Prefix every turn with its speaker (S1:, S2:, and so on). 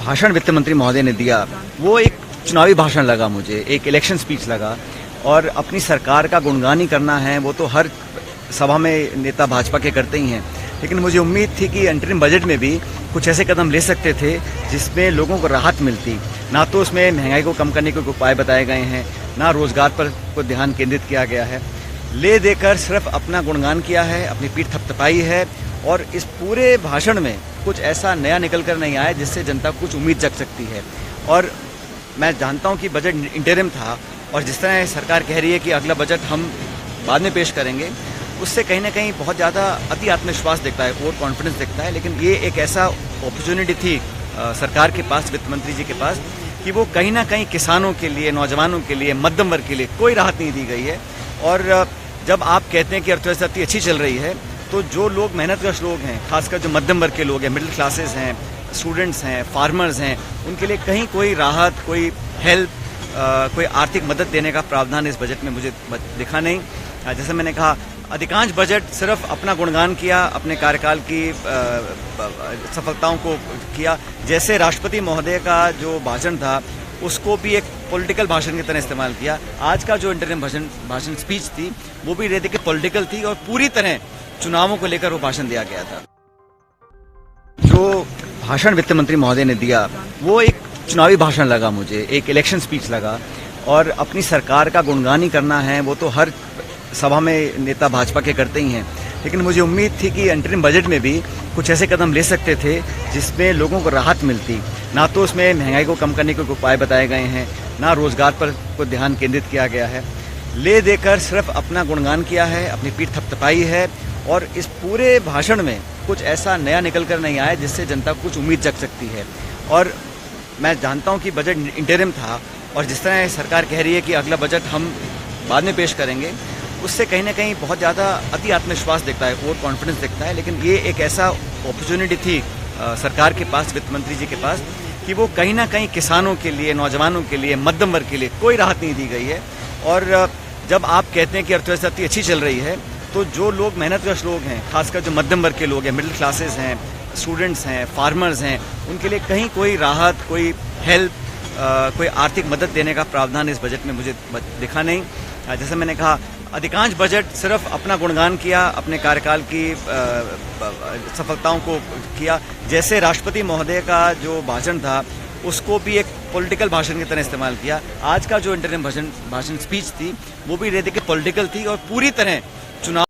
S1: भाषण वित्त मंत्री महोदय ने दिया वो एक चुनावी भाषण लगा, मुझे एक इलेक्शन स्पीच लगा। और अपनी सरकार का गुणगान ही करना है वो तो हर सभा में नेता भाजपा के करते ही हैं, लेकिन मुझे उम्मीद थी कि अंतरिम बजट में भी कुछ ऐसे कदम ले सकते थे जिसमें लोगों को राहत मिलती। ना तो उसमें महंगाई को कम करने के उपाय बताए गए हैं, ना रोजगार पर को ध्यान केंद्रित किया गया है। ले देकर सिर्फ अपना गुणगान किया है, अपनी पीठ थपथपाई है और इस पूरे भाषण में कुछ ऐसा नया निकल कर नहीं आया जिससे जनता को कुछ उम्मीद जग सकती है। और मैं जानता हूं कि बजट इंटरिम था और जिस तरह सरकार कह रही है कि अगला बजट हम बाद में पेश करेंगे, उससे कहीं ना कहीं बहुत ज़्यादा अति आत्मविश्वास दिखता है, ओवर कॉन्फिडेंस दिखता है। लेकिन ये एक ऐसा अपॉर्चुनिटी थी सरकार के पास, वित्त मंत्री जी के पास, कि वो कहीं ना कहीं किसानों के लिए, नौजवानों के लिए, मध्यम वर्ग के लिए कोई राहत नहीं दी गई है। और जब आप कहते हैं कि अर्थव्यवस्था इतनी अच्छी चल रही है, तो जो लोग मेहनतकश लोग हैं, खासकर जो मध्यम वर्ग के लोग हैं, मिडिल क्लासेस हैं, स्टूडेंट्स हैं, फार्मर्स हैं, उनके लिए कहीं कोई राहत, कोई हेल्प, कोई आर्थिक मदद देने का प्रावधान इस बजट में मुझे दिखा नहीं। जैसे मैंने कहा, अधिकांश बजट सिर्फ अपना गुणगान किया, अपने कार्यकाल की सफलताओं को किया। जैसे राष्ट्रपति महोदय का जो भाषण था उसको भी एक पॉलिटिकल भाषण की तरह इस्तेमाल किया। आज का जो इंटरिम भाषण स्पीच थी वो भी रेडी के पॉलिटिकल थी और पूरी तरह चुनावों को लेकर वो भाषण दिया गया था। जो भाषण वित्त मंत्री महोदय ने दिया वो एक चुनावी भाषण लगा, मुझे एक इलेक्शन स्पीच लगा। और अपनी सरकार का गुणगान ही करना है वो तो हर सभा में नेता भाजपा के करते ही हैं, लेकिन मुझे उम्मीद थी कि अंतरिम बजट में भी कुछ ऐसे कदम ले सकते थे जिसमें लोगों को राहत मिलती। ना तो उसमें महंगाई को कम करने के उपाय बताए गए हैं, ना रोजगार पर को ध्यान केंद्रित किया गया है। ले देकर सिर्फ अपना गुणगान किया है, अपनी पीठ थपथपाई है और इस पूरे भाषण में कुछ ऐसा नया निकल कर नहीं आया जिससे जनता को कुछ उम्मीद जग सकती है। और मैं जानता हूं कि बजट इंटरिम था और जिस तरह सरकार कह रही है कि अगला बजट हम बाद में पेश करेंगे, उससे कहीं ना कहीं बहुत ज़्यादा अति आत्मविश्वास दिखता है, ओवर कॉन्फिडेंस दिखता है। लेकिन ये एक ऐसा अपॉर्चुनिटी थी सरकार के पास, वित्त मंत्री जी के पास, कि वो कहीं ना कहीं किसानों के लिए, नौजवानों के लिए, मध्यम वर्ग के लिए कोई राहत नहीं दी गई है। और जब आप कहते हैं कि अर्थव्यवस्था इतनी अच्छी चल रही है, तो जो लोग मेहनतकश लोग हैं, खासकर जो मध्यम वर्ग के लोग हैं, मिडिल क्लासेस हैं, स्टूडेंट्स हैं, फार्मर्स हैं, उनके लिए कहीं कोई राहत, कोई हेल्प, कोई आर्थिक मदद देने का प्रावधान इस बजट में मुझे दिखा नहीं। जैसे मैंने कहा, अधिकांश बजट सिर्फ अपना गुणगान किया, अपने कार्यकाल की सफलताओं को किया। जैसे राष्ट्रपति महोदय का जो भाषण था उसको भी एक पॉलिटिकल भाषण की तरह इस्तेमाल किया। आज का जो इंटरिम भाषण स्पीच थी वो भी रेडी के पॉलिटिकल थी और पूरी तरह चुनाव